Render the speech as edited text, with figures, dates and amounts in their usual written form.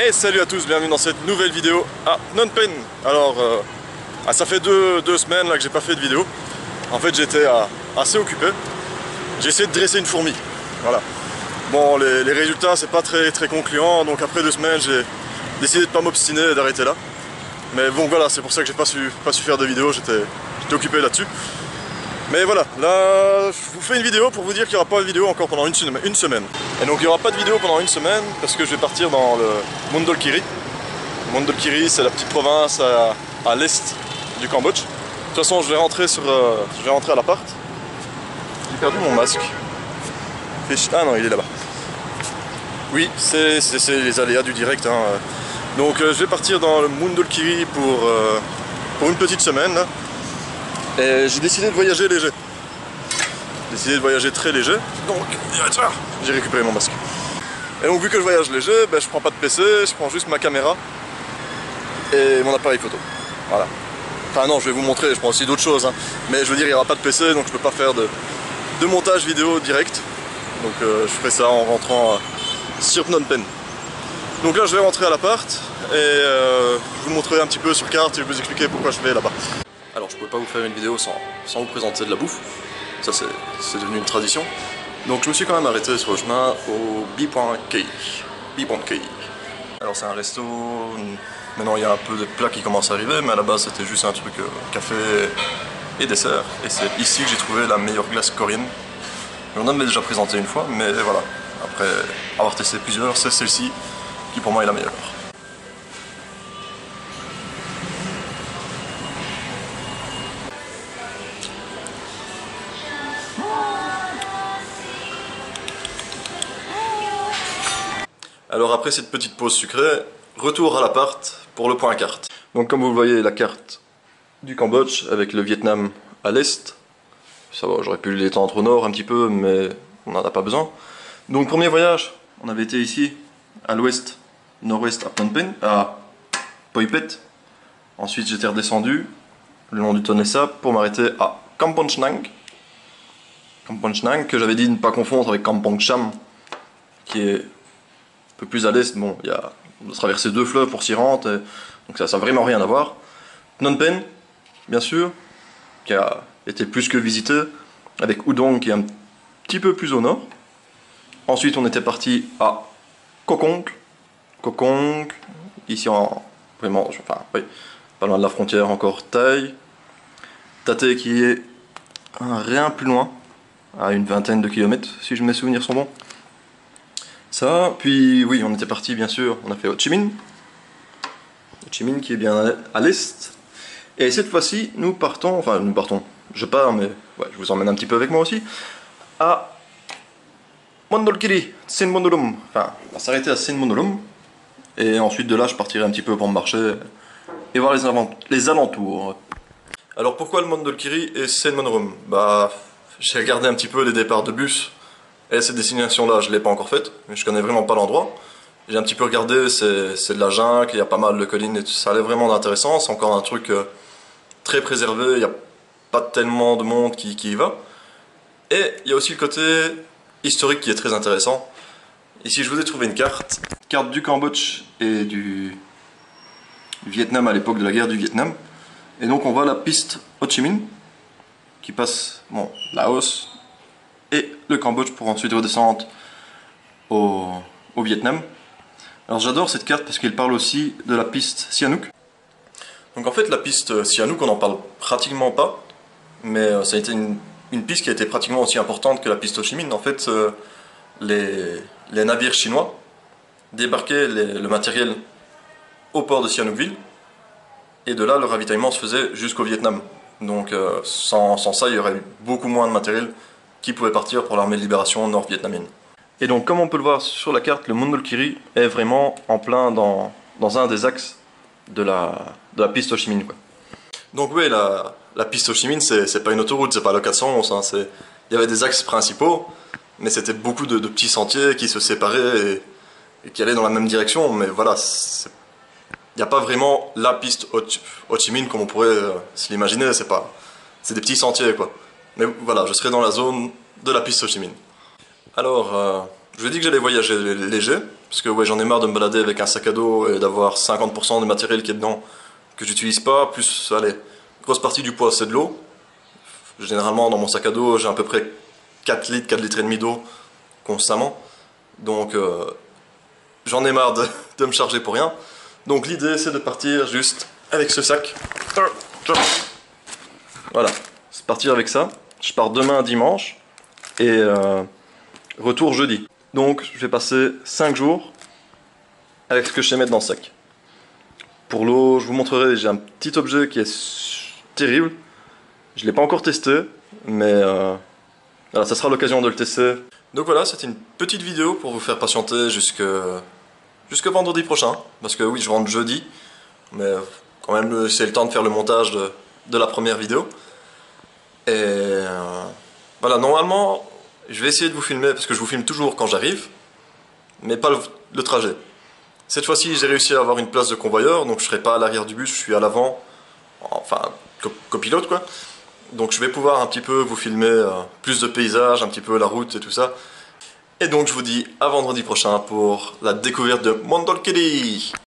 Et salut à tous, bienvenue dans cette nouvelle vidéo à Phnom Penh. Alors, ça fait deux semaines là, que j'ai pas fait de vidéo. En fait, j'étais assez occupé. J'ai essayé de dresser une fourmi. Voilà. Bon, les résultats, c'est pas très concluant. Donc après 2 semaines, j'ai décidé de pas m'obstiner et d'arrêter là. Mais bon, voilà, c'est pour ça que j'ai pas su faire de vidéo. J'étais occupé là-dessus. Mais voilà, là, je vous fais une vidéo pour vous dire qu'il n'y aura pas de vidéo encore pendant une semaine. Et donc il n'y aura pas de vidéo pendant une semaine parce que je vais partir dans le Mondulkiri. Mondulkiri, c'est la petite province à l'est du Cambodge. De toute façon, je vais rentrer à l'appart. J'ai perdu mon masque. Ah non, il est là-bas. Oui, c'est les aléas du direct. Hein. Donc je vais partir dans le Mondulkiri pour une petite semaine. Là. Et j'ai décidé de voyager léger. J'ai décidé de voyager très léger. Donc, j'ai récupéré mon masque. Et donc, vu que je voyage léger, ben, je prends pas de PC, je prends juste ma caméra et mon appareil photo. Voilà. Enfin, non, je vais vous montrer, je prends aussi d'autres choses. Hein. Mais je veux dire, il n'y aura pas de PC, donc je peux pas faire de montage vidéo direct. Donc, je ferai ça en rentrant sur Phnom Penh. Donc là, je vais rentrer à l'appart et je vous montrerai un petit peu sur carte et je vais vous expliquer pourquoi je vais là-bas. Alors je ne pouvais pas vous faire une vidéo sans vous présenter de la bouffe, ça c'est devenu une tradition. Donc je me suis quand même arrêté sur le chemin au B.K. Alors c'est un resto, maintenant il y a un peu de plats qui commencent à arriver, mais à la base c'était juste un truc café et dessert. Et c'est ici que j'ai trouvé la meilleure glace coréenne. J'en avais déjà présenté une fois, mais voilà, après avoir testé plusieurs, c'est celle-ci qui pour moi est la meilleure. Alors après cette petite pause sucrée, retour à l'appart pour le point carte. Donc comme vous le voyez, la carte du Cambodge avec le Vietnam à l'est. Ça va, j'aurais pu l'étendre au nord un petit peu, mais on n'en a pas besoin. Donc premier voyage, on avait été ici, à l'ouest, nord-ouest à Phnom Penh, à Poi Phet. Ensuite j'étais redescendu le long du Tonlé Sap pour m'arrêter à Kampong Chhnang. Kampong Chhnang, que j'avais dit de ne pas confondre avec Kampong Cham, qui est peu plus à l'est. Bon, on doit traverser 2 fleuves pour s'y rendre, donc ça n'a vraiment rien à voir. Phnom Penh, bien sûr, qui a été plus que visité, avec Udong qui est un petit peu plus au nord. Ensuite on était parti à Koh Kong, ici vraiment, enfin oui, pas loin de la frontière encore Thaï. Tate qui est rien plus loin, à une vingtaine de kilomètres si mes souvenirs sont bons. Ça, puis oui, on était parti bien sûr, on a fait Ho Chi Minh. Ho Chi Minh qui est bien à l'est. Et cette fois-ci, nous partons, je pars, mais ouais, je vous emmène un petit peu avec moi aussi, à Mondulkiri, Sin Mondulum. Enfin, on va s'arrêter à Sin Mondulum. Et ensuite de là, je partirai un petit peu pour me marcher et voir les alentours. Alors pourquoi le Mondulkiri et Sin Mondulum? Bah, j'ai regardé un petit peu les départs de bus. Et cette destination-là, je ne l'ai pas encore faite, mais je connais vraiment pas l'endroit. J'ai un petit peu regardé, c'est de la jungle, il y a pas mal de collines et tout, ça a l'air vraiment intéressant. C'est encore un truc très préservé, il n'y a pas tellement de monde qui y va. Et il y a aussi le côté historique qui est très intéressant. Ici, je vous ai trouvé une carte du Cambodge et du Vietnam à l'époque de la guerre du Vietnam. Et donc on voit la piste Ho Chi Minh qui passe, bon, Laos et le Cambodge pour ensuite redescendre au Vietnam. Alors j'adore cette carte parce qu'elle parle aussi de la piste Sihanouk. Donc en fait la piste Sihanouk on n'en parle pratiquement pas, mais ça a été une piste qui a été pratiquement aussi importante que la piste Ho Chi Minh. En fait les navires chinois débarquaient le matériel au port de Sihanoukville et de là le ravitaillement se faisait jusqu'au Vietnam. Donc sans ça il y aurait eu beaucoup moins de matériel qui pouvait partir pour l'armée de libération nord-vietnamienne. Et donc comme on peut le voir sur la carte, le Mondulkiri est vraiment en plein dans un des axes de la piste Ho Chi Minh. Quoi. Donc oui, la piste Ho Chi Minh, c'est pas une autoroute, c'est pas le 411, hein, il y avait des axes principaux, mais c'était beaucoup de petits sentiers qui se séparaient et qui allaient dans la même direction, mais voilà, il n'y a pas vraiment la piste Ho Chi Minh comme on pourrait se l'imaginer, c'est des petits sentiers quoi. Mais voilà, je serai dans la zone de la piste Ho Chi Minh. Alors, je vous ai dit que j'allais voyager léger, parce que ouais, j'en ai marre de me balader avec un sac à dos et d'avoir 50% du matériel qui est dedans que j'utilise pas, plus, allez, grosse partie du poids c'est de l'eau. Généralement dans mon sac à dos j'ai à peu près 4 litres, 4 litres et demi d'eau constamment. Donc j'en ai marre de me charger pour rien. Donc l'idée c'est de partir juste avec ce sac. Voilà, c'est partir avec ça. Je pars demain dimanche et retour jeudi. Donc je vais passer 5 jours avec ce que je sais mettre dans le sac. Pour l'eau, je vous montrerai, j'ai un petit objet qui est terrible. Je ne l'ai pas encore testé, mais voilà, ça sera l'occasion de le tester. Donc voilà, c'était une petite vidéo pour vous faire patienter jusque vendredi prochain. Parce que oui, je rentre jeudi, mais quand même c'est le temps de faire le montage de la première vidéo. Et voilà, normalement, je vais essayer de vous filmer, parce que je vous filme toujours quand j'arrive, mais pas le trajet. Cette fois-ci, j'ai réussi à avoir une place de convoyeur, donc je ne serai pas à l'arrière du bus, je suis à l'avant, enfin, copilote quoi. Donc je vais pouvoir un petit peu vous filmer plus de paysages, un petit peu la route et tout ça. Et donc je vous dis à vendredi prochain pour la découverte de Mondolkiri.